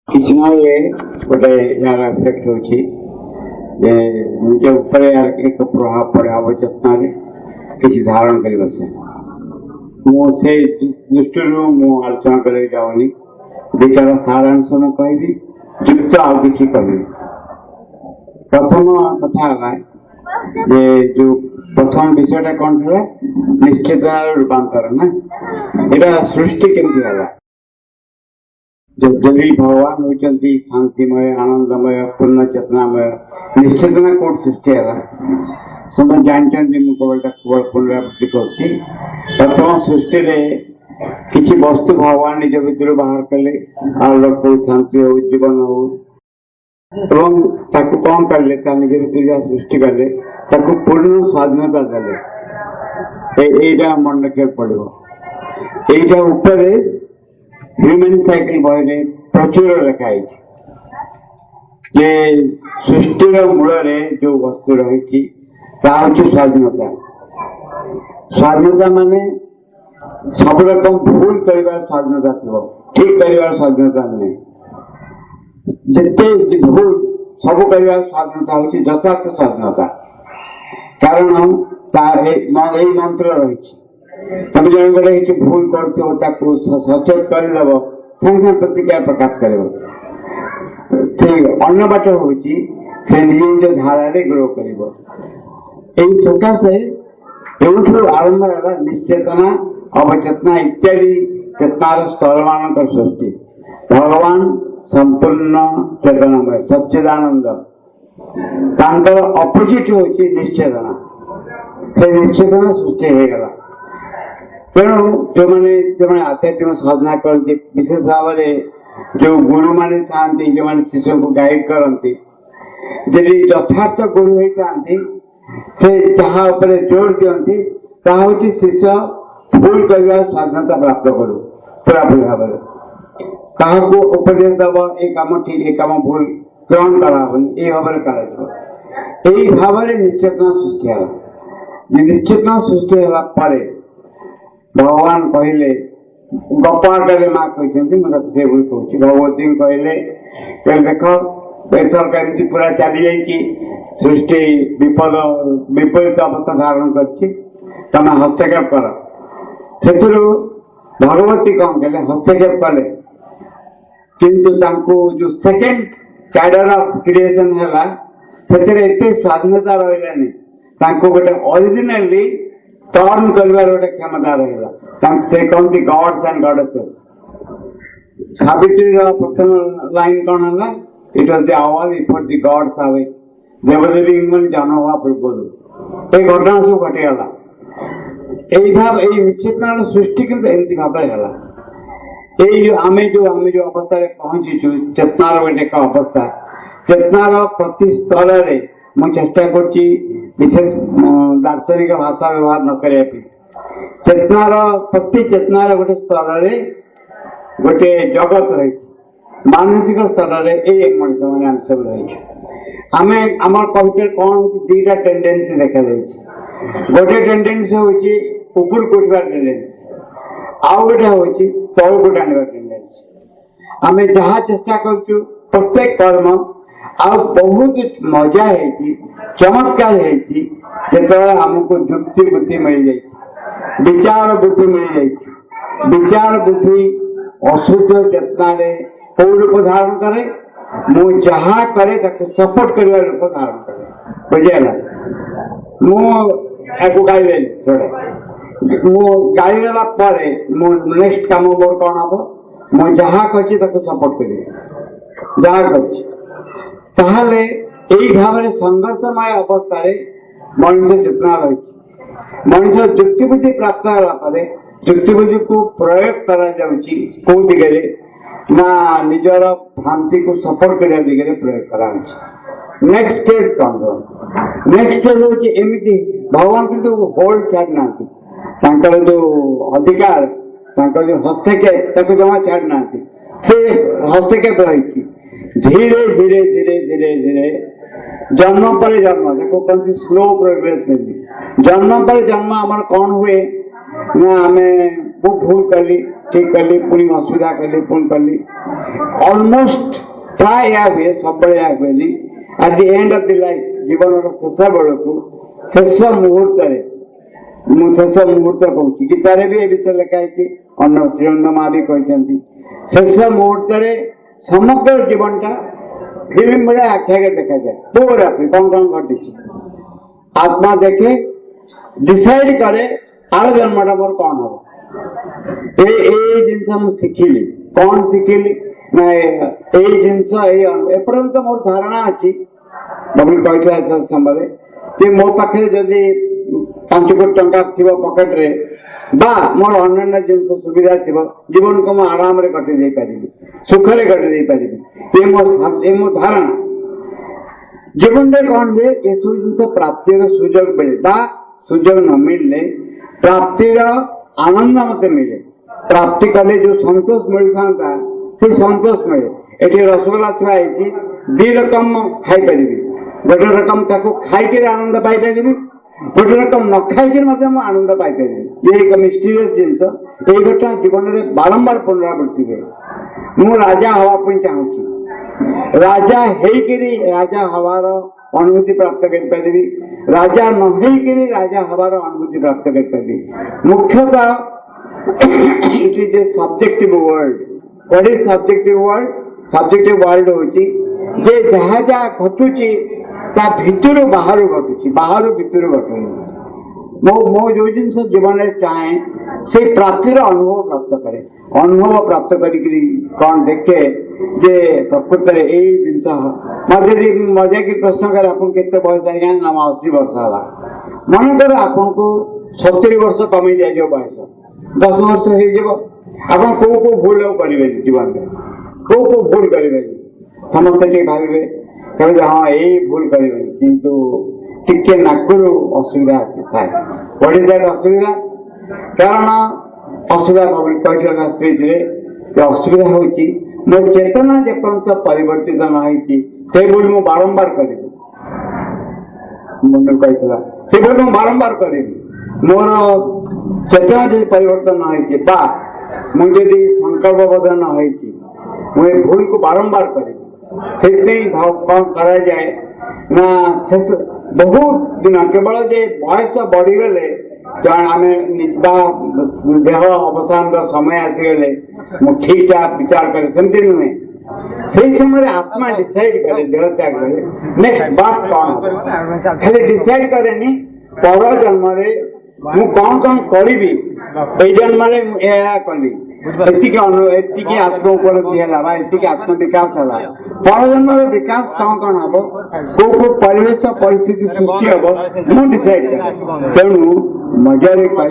କିଛି ନହେଲେ ଗୋଟେ ଏହାର ଏଫେକ୍ଟ ହେଉଛି ଯେ ନିଜ ଉପରେ ଏକ ପ୍ରଭାବ ପଡ଼େ ଅବଚେତନାରେ କିଛି ଧାରଣ କରି ବସେ। ମୁଁ ସେ ଦୃଷ୍ଟିରୁ ମୁଁ ଆଲୋଚନା କରିବାକୁ ଯାଉନି, ଦୁଇଟାର ସାରାଂଶ ମୁଁ କହିବି, ଯୁକ୍ତ ଆଉ କିଛି କହିବି। ପ୍ରଥମ କଥା ହେଲା ଯେ ଯୋଉ ପ୍ରଥମ ବିଷୟଟା କ'ଣ ଥିଲା, ନିଶ୍ଚେତନାର ରୂପାନ୍ତର ନା, ଏଇଟା ସୃଷ୍ଟି କେମିତି ହେଲା? ଯଦି ଭଗବାନ ହଉଛନ୍ତି ଶାନ୍ତିମୟ, ଆନନ୍ଦମୟ, ପୂର୍ଣ୍ଣ ଚେତନାମୟ, ନିଶ୍ଚେତନା କୋଉଠି ସୃଷ୍ଟି ହେଲା? ସମସ୍ତେ ଜାଣିଛନ୍ତି, ମୁଁ କେବଳ ପୁନରାବୃତ୍ତି କରୁଛି। ପ୍ରଥମ ସୃଷ୍ଟିରେ କିଛି ବସ୍ତୁ ଭଗବାନ ନିଜ ଭିତରୁ ବାହାର କଲେ, ଆଲୋକ ହଉ, ଶାନ୍ତି ହଉ, ଜୀବନ ହଉ, ଏବଂ ତାକୁ କ'ଣ କଲେ, ତା ନିଜ ଭିତରୁ ଯାହା ସୃଷ୍ଟି କଲେ ତାକୁ ପୂର୍ଣ୍ଣ ସ୍ୱାଧୀନତା ଦେଲେ। ଏଇଟା ମନେ ରଖିବାକୁ ପଡିବ। ଏଇଟା ଉପରେ ହ୍ୟୁମାନ୍ ସାଇକେଲ ବହିରେ ପ୍ରଚୁର ଲେଖା ହେଇଛି ଯେ ସୃଷ୍ଟିର ମୂଳରେ ଯୋଉ ବସ୍ତୁ ରହିଛି ତାହା ହଉଛି ସ୍ୱାଧୀନତା। ସ୍ୱାଧୀନତା ମାନେ ସବୁ ରକମ ଭୁଲ କରିବାର ସ୍ୱାଧୀନତା ଥିବ, ଠିକ କରିବାର ସ୍ୱାଧୀନତା ନୁହେଁ। ଯେତେ ଭୁଲ ସବୁ କରିବାର ସ୍ୱାଧୀନତା ହଉଛି ଯଥାର୍ଥ ସ୍ୱାଧୀନତା। କାରଣ ଏଇ ମନ୍ତ୍ର ରହିଛି, ତମେ ଜଣଙ୍କର କିଛି ଭୁଲ କରୁଥିବ ତାକୁ ସଚେତ କରିଦେବ, ସାଙ୍ଗେ ସାଙ୍ଗେ ପ୍ରତିକ୍ରିୟା ପ୍ରକାଶ କରିବ। ସେ ଅନ୍ୟ ବାଟ ହଉଛି ସେ ନିଜ ନିଜ ଧାରାରେ ଗ୍ରୋ କରିବ। ଏଇ ସକାଶେ ଏଉଠୁ ଆରମ୍ଭ ହେଲା ନିଶ୍ଚେତନା, ଅବଚେତନା ଇତ୍ୟାଦି ଚେତନାର ସ୍ତର ମାନଙ୍କର ସୃଷ୍ଟି। ଭଗବାନ ସମ୍ପୂର୍ଣ୍ଣ ଚେତନାମୟ, ସଚ୍ଚିଦାନନ୍ଦ, ତାଙ୍କର ଅପୋଜିଟ୍ ହଉଛି ନିଶ୍ଚେତନା। ସେ ନିଶ୍ଚେତନା ସୃଷ୍ଟି ହେଇଗଲା। ତେଣୁ ଯୋଉମାନେ ଆଧ୍ୟାତ୍ମିକ ସାଧନା କରନ୍ତି, ବିଶେଷ ଭାବରେ ଯୋଉ ଗୁରୁମାନେ ଥାଆନ୍ତି, ଯୋଉମାନେ ଶିଷ୍ୟଙ୍କୁ ଗାଇଡ୍ କରନ୍ତି, ଯଦି ଯଥାର୍ଥ ଗୁରୁ ହେଇଥାନ୍ତି, ସେ ଯାହା ଉପରେ ଜୋର ଦିଅନ୍ତି ତାହା ହଉଛି ଶିଷ୍ୟ ଭୁଲ କରିବାର ସ୍ୱାଧୀନତା ପ୍ରାପ୍ତ କରୁ ପୁରାପୁରି ଭାବରେ। କାହାକୁ ଉପଦେଶ ଦବ, ଏ କାମ ଠିକ, ଏ କାମ ଭୁଲ ଗ୍ରହଣ କରାହବନି, ଏଇ ଭାବରେ କରାଯିବ। ଏଇ ଭାବରେ ନିଶ୍ଚେତନା ସୃଷ୍ଟି ହେଲା। ନିଶ୍ଚେତନା ସୃଷ୍ଟି ହେଲା ପରେ ଭଗବାନ କହିଲେ, ଗପ ଆକାରରେ ମା କହିଛନ୍ତି, ମୁଁ ତାକୁ ସେଭଳି କହୁଛି। ଭଗବତୀଙ୍କୁ କହିଲେ ଦେଖ ଏଥର କେମିତି ପୁରା ଚାଲି ଯାଇଛି, ସୃଷ୍ଟି ବିପରୀତ ଅବସ୍ଥା ଧାରଣ କରିଛି, ତମେ ହସ୍ତକ୍ଷେପ କର। ସେଥିରୁ ଭଗବତୀ କ'ଣ କଲେ, ହସ୍ତକ୍ଷେପ କଲେ। କିନ୍ତୁ ତାଙ୍କୁ ଯୋଉ ସେକେଣ୍ଡ କ୍ୟାଡର ଅଫ କ୍ରିଏସନ ହେଲା, ସେଥିରେ ଏତେ ସ୍ୱାଧୀନତା ରହିଲାନି। ତାଙ୍କୁ ଗୋଟେ ଅରିଜିନାଲି ଟର୍ନ କରିବାର ଗୋଟେ କ୍ଷମତା ରହିଲା। ତାଙ୍କୁ ସେ କହନ୍ତି ଗଡ୍ସ ଆଣ୍ଡ ଗଡେସେସ୍। ସାବିତ୍ରୀର ପ୍ରଥମ ଲାଇନ କ'ଣ ହେଲା, it was the hour before the gods awake. ଦେବଦେବୀ ମାନେ ଜନ୍ମ ହେବା ପୂର୍ବରୁ এই ଘଟଣା ସବୁ ଘଟିଗଲା। ଏଇ ନିଶ୍ଚେତନାର ସୃଷ୍ଟି କିନ୍ତୁ ଏମିତି ଭାବରେ ହେଲା। ଆମେ ଯୋଉ ଅବସ୍ଥାରେ ପହଞ୍ଚିଛୁ, ଚେତନାର ଗୋଟେ ଏକ ଅବସ୍ଥା, ଚେତନାର ପ୍ରତି ସ୍ତରରେ ମୁଁ ଚେଷ୍ଟା କରୁଛି ବିଶେଷ ଦାର୍ଶନିକ ଭାଷା ବ୍ୟବହାର ନ କରିବା ପାଇଁ। ପ୍ରତି ଚେତନାର ଗୋଟେ ସ୍ତରରେ ଗୋଟେ ଜଗତ ରହିଛି। ମାନସିକ ସ୍ତରରେ ଏଇ ମଣିଷ ମାନେ ଆମେ ସବୁ ରହିଛୁ। ଆମର କବିତାରେ କ'ଣ ହଉଛି, ଦିଟା ଟେଣ୍ଡେନ୍ସି ଦେଖାଯାଇଛି। ଗୋଟେ ଟେଣ୍ଡେନ୍ସି ହଉଛି ଉପରକୁ ଉଠିବାର ଟେଣ୍ଡେନ୍ସି, ଆଉ ଗୋଟେ ହଉଛି ତଳକୁ ଟାଣିବାର ଟେଣ୍ଡେନ୍ସି। ଆମେ ଯାହା ଚେଷ୍ଟା କରୁଛୁ ପ୍ରତ୍ୟେକ କର୍ମ, ଆଉ ବହୁତ ମଜା ହେଇଛି, ଚମତ୍କାର ହେଇଛି ଯେତେବେଳେ ଆମକୁ ଯୁକ୍ତି ବୁଦ୍ଧି ମିଳିଯାଇଛି, ବିଚାର ବୁଦ୍ଧି ମିଳିଯାଇଛି। ବିଚାର ବୁଦ୍ଧି ଅଶୁଦ୍ଧ ଚେତନାରେ କୋଉ ରୂପ ଧାରଣ କରେ, ମୁଁ ଯାହା କରେ ତାକୁ ସପୋର୍ଟ କରିବା ରୂପ ଧାରଣ କରେ। ବୁଝିହେଲା? ମୁଁ ଏହାକୁ ଗାଇଦେଲି, ମୁଁ ଗାଇଦେଲା ପରେ ମୁଁ ନେକ୍ସଟ କାମ ମୋର କ'ଣ ହବ, ମୁଁ ଯାହା କରିଛି ତାକୁ ସପୋର୍ଟ କରିବି, ଯାହା କରିଛି। ତାହେଲେ ଏଇ ଭାବରେ ସଂଘର୍ଷମୟ ଅବସ୍ଥାରେ ମଣିଷ ଚେତନା ରହିଛି। ମଣିଷ ଯୁକ୍ତିବୁଦ୍ଧି ପ୍ରାପ୍ତ ହେଲା ପରେ ଯୁକ୍ତିବୁଦ୍ଧିକୁ ପ୍ରୟୋଗ କରାଯାଉଛି କୋଉ ଦିଗରେ ନା, ନିଜର ଭ୍ରାନ୍ତିକୁ ସପୋର୍ଟ କରିବା ଦିଗରେ ପ୍ରୟୋଗ କରାଯାଉଛି। ନେକ୍ସଟ ଷ୍ଟେଜ କ'ଣ ହେବ? ନେକ୍ସଟ ଷ୍ଟେଜ ହଉଛି ଏମିତି, ଭଗବାନ କିନ୍ତୁ ହୋଲ୍ଡ ଛାଡ଼ିନାହାନ୍ତି। ତାଙ୍କର ଯୋଉ ଅଧିକାର, ତାଙ୍କର ଯୋଉ ହସ୍ତକ୍ଷେପ, ତାକୁ ଜମା ଛାଡ଼ିନାହାନ୍ତି। ସେ ହସ୍ତକ୍ଷେପ ରହିଛି। ଧୀରେ ଧୀରେ ଧୀରେ ଧୀରେ ଧୀରେ ଜନ୍ମ ପରେ ଜନ୍ମ, ତାକୁ କହନ୍ତି ସ୍ଲୋ ପ୍ରୋଗ୍ରେସ। ଜନ୍ମ ପରେ ଜନ୍ମ ଆମର କ'ଣ ହୁଏ ନା, ମୁଁ ଭୁଲ କଲି, ठीक कली पुणी असुविधा कली पुणी कली ऑलमोस्ट प्राय या हुए सब या हुए at the end of the life जीवन शेष बेल को शेष मुहूर्त शेष मुहूर्त कहूँ गीतार भी ए विषय लिखाई अन्न श्रीअन्न माँ भी कहते शेष मुहूर्त समग्र जीवनटा फिल्म भाया आखिया देखा जाए पूरा कौन कौन घटी आत्मा देखे डिसाइड करे आर जन्मटा मोर कौन हम जिन शिखिली कौन शिखिली ना जिनस एपर्यंत मोर धारणा अच्छी बबुल कहता समय कि मो पाखे जदि 5 कोटी टंका थी पकेट रे बा मोर अन्य जिन सुविधा थी जीवन को मुझे आराम से कटि दे पारि सुखरे कटि दे पारि मो धारणा जीवन में कौन हुए ये सब जिन प्राप्तिर सुजोग मिले सुजोग न मिलने प्राप्तिर आनंद मत मिले प्राप्ति कले जो संतोष मिल था से संतोष मिले ये रसगोला थी 2 रकम खाई पारि गोटे रकम खाई आनंद पाई पारि गोटे रकम न खाई आनंद पाई पारि ये एक मिस्टीरियस जिनस ये घटना जीवन में बारंबार पुनरावृत्ति हुए मु राजा हवाई चाहूँ राजा हेकरी राजा हवार अनुभूति प्राप्त करी राजा नई राजा हवार अनुभूति प्राप्त करी मुख्यतः it is a subjective world what is subjective world होची जे जहाँ जहाँ घटुची ता भितर बाहर घटुची बाहर भितर घटुनी मो जो जिन जीवन में चाहे से प्राप्तिर अनुभव प्राप्त करे अनुभव प्राप्त करी कौन देखे जे प्रकृत यही जिन मजा की प्रश्न करे आप केते बयस आज्ञा ना 80 वर्ष है मन कर आपको 70 वर्ष कमी दिया बयस 10 वर्ष हो कौ भूल करेंगे जीवन में कौ भूल करेंगे समस्त भावे कहे हाँ यही भूल करेंगे किंतु टिके नाकरू असुविधा अच्छी व्हाट इज दैट असुविधा कारण असुविधा कहला स्पीच असुविधा हूँ मो चेतना जेपर्यंत परिवर्तित न हो मु बारंबार करी कहला से मु बारंबार करी मोर चेतना जो परिवर्तन न मुझे संकल्पबद्ध न मुझे भूल को बारंबार करी कौन करा जाए ना बहुत दिन केवल जे बयस बढ़ीगले आम देह अवसान समय आसीगले ठीक ठाक विचार करे सेमती नुहे से समय आत्मा डिसाइड करे देह त्याग करे नेक्स्ट बात कौन खाली डिसाइड करे पर जन्म मु कौन करी ए जन्म कली एति आत्म उपलब्धि है आत्म विकास है पर जन्म विकास कौन हम को परिवेश परिस्थिति सृष्टि हम मु डिसाइड करे तेणु मजारे कह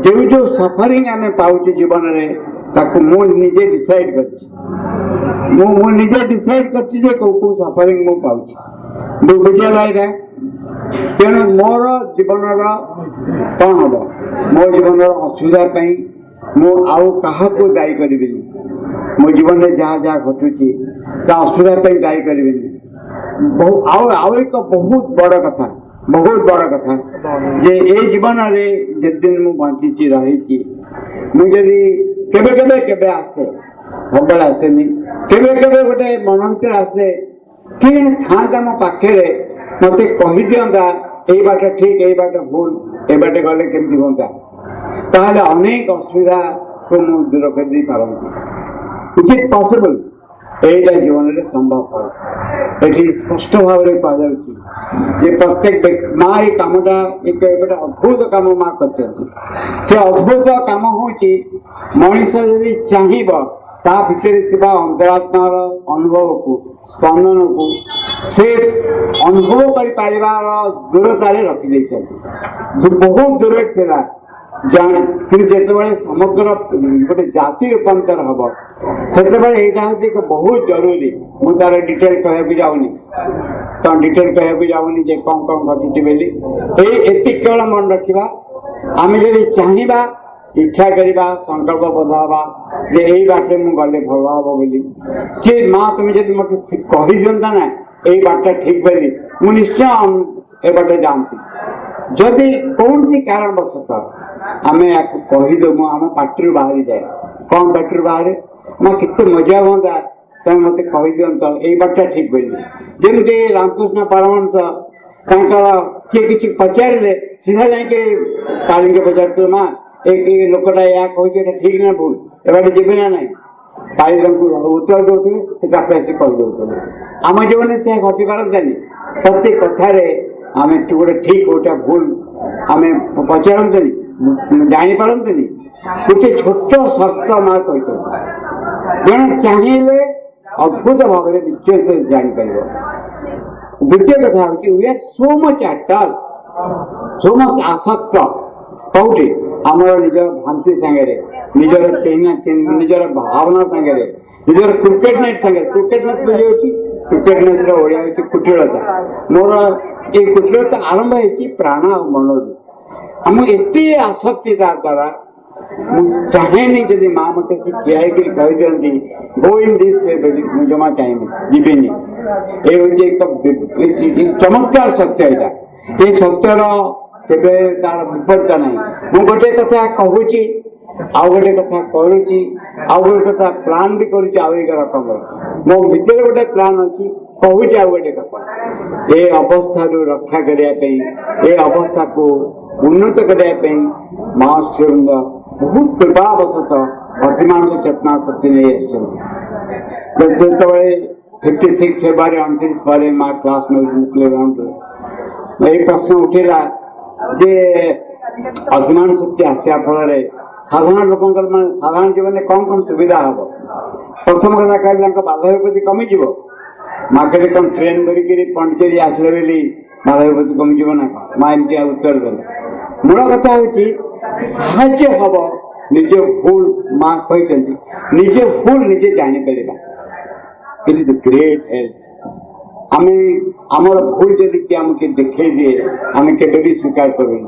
जो जो सफरिंग आम पाचे जीवन में मुझे डिसाइड कर डिसाइड कर सफरिंग मु पाऊँ बुझे तेणु मोर जीवन कौन हम मो जीवन असुविधा मु आउ क्या दायी करी मो जीवन में जहाँ जहाँ घटुची असुविधा दायी करी आउ एक बहुत बड़ कथा जे ए जीवन में जिन मु बंची रही मुझे केबे आसे सब आसेनी केबे गोटे मन भर आसे किए था मो पाखे मत कही दिंता यही बाट ठीक यही बाट भूल ए बाटे गले केमती होता ताहले अनेक असुविधा को मु दूर कर दी पारंती इज इट पॉसिबल एटा जीवन में संभव ये स्पष्ट भाव में कह प्रत्येक माँ ये कामटा एक अद्भुत काम माँ कर अद्भुत काम हूँ मनीष यदि चाहिए ता भितर अंतरात्मार अनुभव को स्पंदन को से अनुभव कर दूरतार रखी बहुत दूर था जिते समग्र गोटे जाति रूपांतर हम से बहुत जरूरी मुझे तार डिटेल कहूँ जाऊनी तो डिटेल कहूँ जाऊनी जे कौन कौन घटी बोली ये केवल मन रखा आम जब चाहिए इच्छा करवा संकल्पबद्ध हवा जे यही बाटे मु गले भल हम बोली कि माँ तुम जब मत कही दिंता ना यही बाटा ठीक बोली मुझे निश्चय ए बाटे जानती जदि कौन सी कारणवश आमे कहीदेमु आम पार्टी बाहरी जाए कौन पार्टी बाहर ना कितने मजा हाँ तुम मत कही दिंत ये बाटा ठीक बोली जमी रामकृष्ण परमहंस किए किसी पचारे सीधा जाके काली पचार माँ ये लोकटा या कही ठीक ना भूल एबारे जीवे ना ना काली उत्तर दौले आसी कहीदे आम जो से घटी पारती प्रत्येक कथार आम गोटे ठीक गोटा भूल आम पचारती जापारती गोटे छोट शर्त माँ कही जड़े चाहिए अद्भुत भाव में निश्चय से जापर द्वितीय कथा we are so much attach so much आसक्त कौटे आमर निज भ्रांति सांगे निजर निजर भावना सांगे निजर क्रिकेट मैच सांगे क्रिकेट मैच बुझे क्रिकेट मैच ओडिया हूँ कुटिलता मोर ये कुटिलता आरंभ है प्राण और मनोज आम एत आसक्ति द्वारा चाहेनी जब माँ मत ठिया कही दिखती गो इन दिस मुझे जमा चाहिए जीवेनि ये हूँ चमत्कार सत्य यहाँ ये सत्यर के तार विपरीत ना मु गोटे कथा कहूँ आउ गोटे कथा करुच्ची आउ गोटे कथा प्लान भी करुच्ची आउ एक रकम मो भीतर गोटे प्लान अच्छी कहूँ आउ गोटे कथा ये अवस्था रक्षा करने ये अवस्था को उन्नत करने माँ श्रीरंग बहुत कृपावशत अतिमानस चेतना शक्ति नहीं जो 56 फेब्रुआरी 29 पर माँ क्लास प्लेग्राउंड ये प्रश्न उठेगा जे अतिमान शक्ति आसा फल साधारण लोक साधारण जीवन कौन कौन सुविधा हम प्रथम कथा कहले बाधा विपत्ति कमिज मार्केट कौन ट्रेन धरिकी पंडिचेरी आसले बोली बाधा विपत्ति कमिज ना माँ एमती उत्तर देते मूल कथा हूँ साहाय्य हम निज भूल माँ कहते निजे भूल निजे जापर इट इज ग्रेट हेल्प आम आमर भूल जदि किए आमके देखे दिए आम के स्वीकार करूँ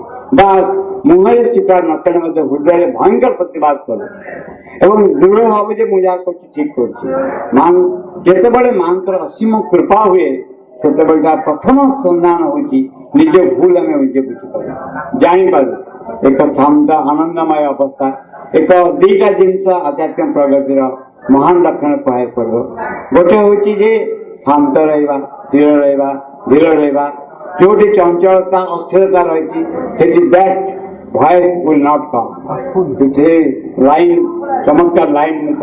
मुहर स्वीकार न कले हृदय भयंकर प्रतिवाद करूँ दृढ़ भाव जे मुझे ठीक कर माँ जिते माँ असीम कृपा हुए से प्रथम संधान हूँ निज भूल आम निजे बुझीपार जापार एक शांत आनंदमय अवस्था एक दीटा जिनस आध्यात्म प्रगतिर महान लक्षण कह पड़ो गोटे हूँ शांत रहा स्थिर रहा धीर रहा जो चंचलता अस्थिरता रही that voice will not come line चमत्कार line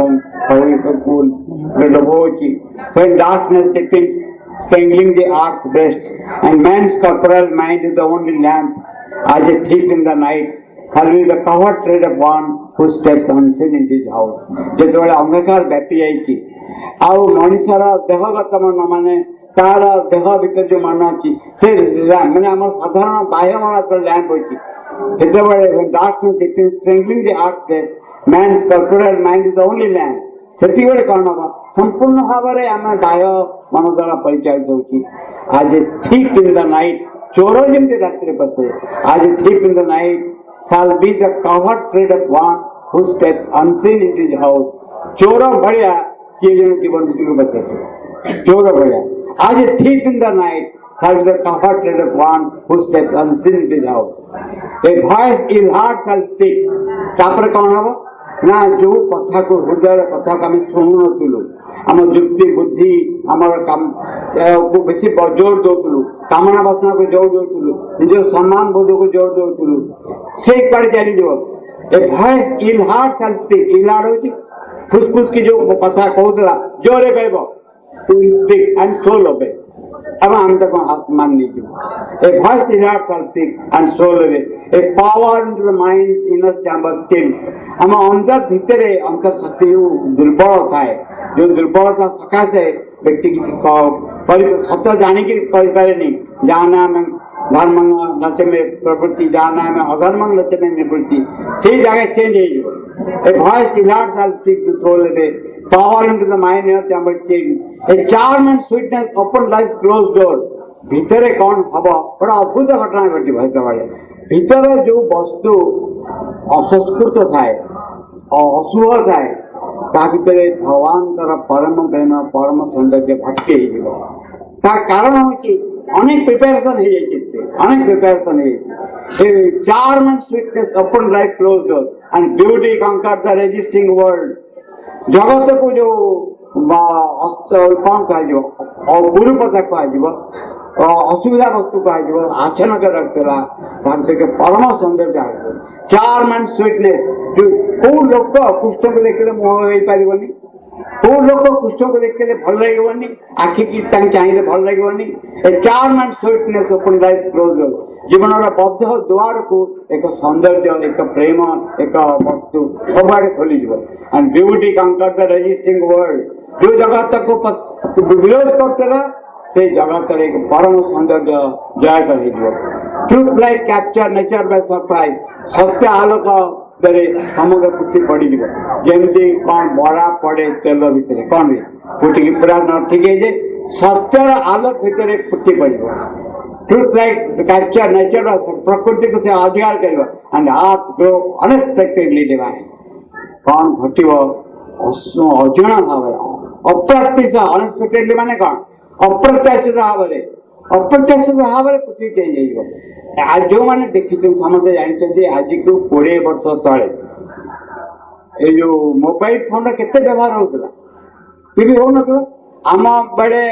when darkness depicts strangling the earth's breast and man's corporal mind is the only lamp as a thief in the night shall be the covered tread of one who steps unseen in his house যেতবে अंधकार व्यापी जाइए आउ मनुष्यर देहगत मन माने तार देह भीतर जो मन अच्छी से मैंने आम साधारण बाह्य मन लैंप अच्छी when darkness depicts strangling the earth's breast man's corporal mind is the only lamp से कौन हम संपूर्ण भाव में आम बाह्य मन द्वारा परिचालित होची आज थिक इन द नाइट चोर जमी रात्रि बसे आज thick in the night shall be the covered tread of one who steps unseen into his house चोर भड़िया किए जन जीवन को बचे चोर भड़िया आज thief in the night shall be the covered tread of one who steps unseen into his house a voice in heart shall speak तापर कौन हम ना जो कथा को हृदय कथा को आम शुणु नु आम युक्ति बुद्धि आमर काम को बेसी जोर दौलु कामना वासना को जोर दौलु निज सम्मान बोध को जोर दौलु से कड़े चली a voice in heart shall speak in heart होची फुसफुस की जो कथा कहूला जोरे कहबो टू स्पीक एंड सोल ओबे अब हम तक मान लीजिए a voice in heart shall speak and soul obey a power into the mind inner chamber still हम अंतर भितरे अंतर शक्ति दुर्बल थाए जो दुर्बलता सकाशे व्यक्ति किसी सत जानिक जहाँ नाम धर्म नचे में प्रवृत्ति जहाँ नाम अधर्म नचे में निवृत्ति से जगह चेंज हो voice in heart shall speak to soul obey power into the mind inner chamber still a charm and sweetness open lies close door भितर कौन हम बड़ा अद्भुत घटना घटी भीतर जो वस्तु असंस्कृत थाए अशुभ थाए भीतर भगवान परम प्रेम परम सौंदर्य भटके कारण हूँ अनेक प्रिपेरेसन अनेक preparation charm and sweetness open like closed door, and beauty conquered the resisting world. जगत को जो कौन कह गुरुपता कह असुविधा वस्तु कह आचरण कर रखा परम सौंदर्य चार्म एंड स्वीटनेस कौ लोक कुष्ठ को देखने मुह हो पारनि कौ लोक कुष्ठ को देखने भल लगे आखि की चाहिए भल लगे ए charm and sweetness open life close जीवन बद्ध द्वार को एक सौंदर्य एक प्रेम एक वस्तु सबुआड़े खोल एंड ब्यूटी कंकर द रेजिस्टिंग वर्ल्ड जो जगत को विरोध करते से जगत एक परम सौंदर्य जय कर truth light capture nature by surprise सत्य आलोक समग्र पृथ्वी पड़ जमी कौन बड़ा पड़े तेल भितर कौन फुटिकी पूरा न ठीक है सत्यर आलोक भितर फुटी पड़ ट्रूथ लाइट कैप्चर नेचर प्रकृति को से अधिकार कर and earth grow unexpectedly divine कौन घट अजणा भाव अप्रत्याशित अनएक्सपेक्टेडली माने कौन अप्रत्याशित भाव अप्रत्याशित भाव पृथ्वी चेंज हो आज जो मैंने देखी समझे जानते आज को 20 वर्ष तले ये जो मोबाइल फोन केते व्यवहार होता टीवी हो ना आम बेड़े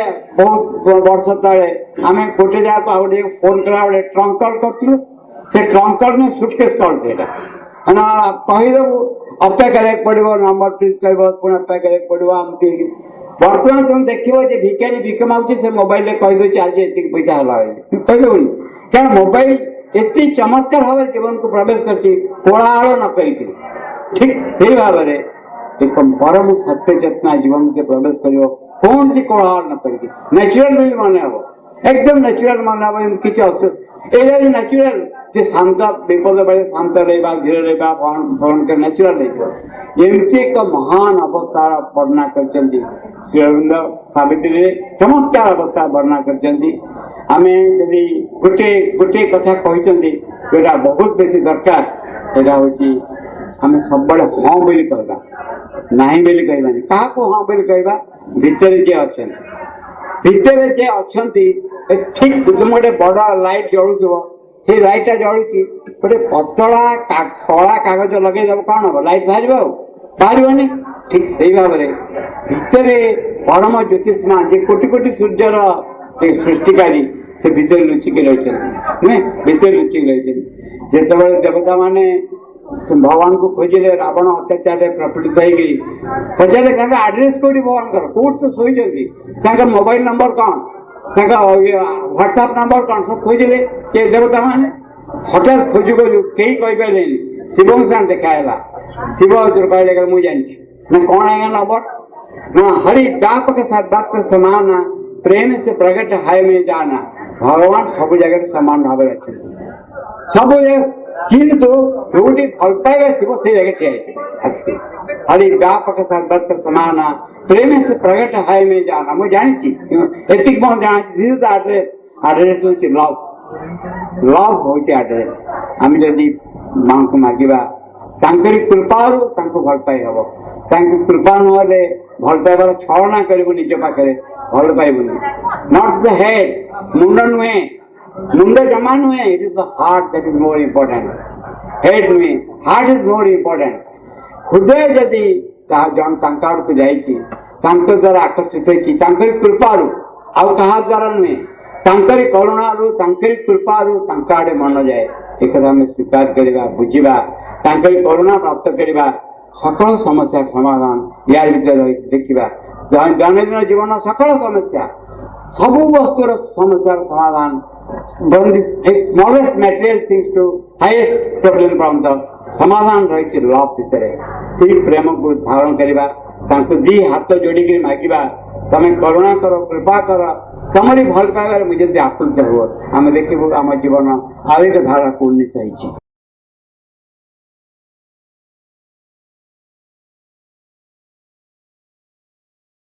बहुत वर्ष तले आम गोटे जगह गोटे फोन कला बेले ट्रंक कॉल करूँ से ट्रंक कॉल में सुटकेस कॉल से कहीदेव अपेक्षा कराया पड़ो नंबर प्लीज कह पुणी अपेक्षा कराया पड़ो आमती बर्तमान तुम देखो भिखारी भिक मांगे से मोबाइल कहीदे आज ये पैसा है कहदेवनी क्या मोबाइल एत चमत्कार भाव जीवन को प्रवेश कर कोलाहल न कर ठीक से भाव में एक परम सत्य चेतना जीवन से प्रवेश कर कौन सी कोलाहल न कर नेचुरल भी मन हम एकदम नेचुरल मन हम किसी नेचुरल जे शांत विपद बेले शांत रहा धीरे रहा फरण कर नेचुरल एमती एक महान अवस्थार वर्णना कर श्री अरविंद सावित्री चमत्कार अवस्था वर्णना कर आम जदि गोटे गोटे कथा कहते जोटा बहुत बेसी दरकार यहाँ हूँ आम सब हाँ बोली कहवा ना बोली कहबानी क्या हाँ बोली कहवा भितर जे अच्छा भितर जे अच्छा ठीक तुम गोटे बड़ लाइट जलुव से लाइटा जलुची गोटे पतला कला कागज लगे कौन हम लाइट बाहर बाहर ठीक से भाव में भितर परम ज्योतिषमा जे कोटि कोटि सूर्यर सृष्टिकारी से भितर लुचिकी रही नुहे भितर लुचिकी रही जिते देवता माने भगवान को खोजिले रावण अत्याचार प्रपीड़ित होचारे आड्रेस कौटी भगवान कौट से शोची मोबाइल नंबर कौन व्हाट्सएप नंबर कौन सब खोजिले ये देवता माने हठात खोजु खोजु कई कहीपारे शिव साथ देखा शिव कहले मुझे जानी ना कौन आएगा नंबर ना हरि व्याप के साथ बात समाना प्रेम से प्रकट है में जाना भगवान सब जगह समान भाव अच्छे सब जगह किंतु जोटी भल पाइबा थी से जगह ठिया हरि व्याप के साथ बात समाना प्रेम से प्रकट है में जाना मुझे जानी एतिक मैं जानी दिस इज एड्रेस एड्रेस हूँ लव लव हूँ एड्रेस आम जदि माँ को मागिबा तांकरी कृपारू भल पाई हम कृपा नहले भल पाइबार छलना करू निज पाखे भल पाइबुनि नॉट द हेड मुंड नुहे मुंड जमा नुहे it is the heart that is more important head नुहे हार्ट इज मोर इम्पोर्टेंट हृदय जदि जन तांका को जाइए द्वारा आकर्षित होती कृपारू आउ कहा द्वारा नुहे तांकरी करुणारू तांकरी कृपारू तांका आड़े मन जाए एक आम स्वीकार करवा बुझा तांकरी करुणा प्राप्त करवा सकल समस्या समाधान यार भीतर रही देखा दैनंदिन जीवन सकल समस्या सब वस्तुर समस्या समाधान smallest material things to highest problem from the समाधान रही लव भितर से प्रेम को धारण करवा दी हाथ जोड़ी मागिबा तमें करुणा कर कृपा कर तमरी भल पाइबार मुझे आकुलता हुआ आम देखू आम जीवन आवेग धारा को उन्नीत होती।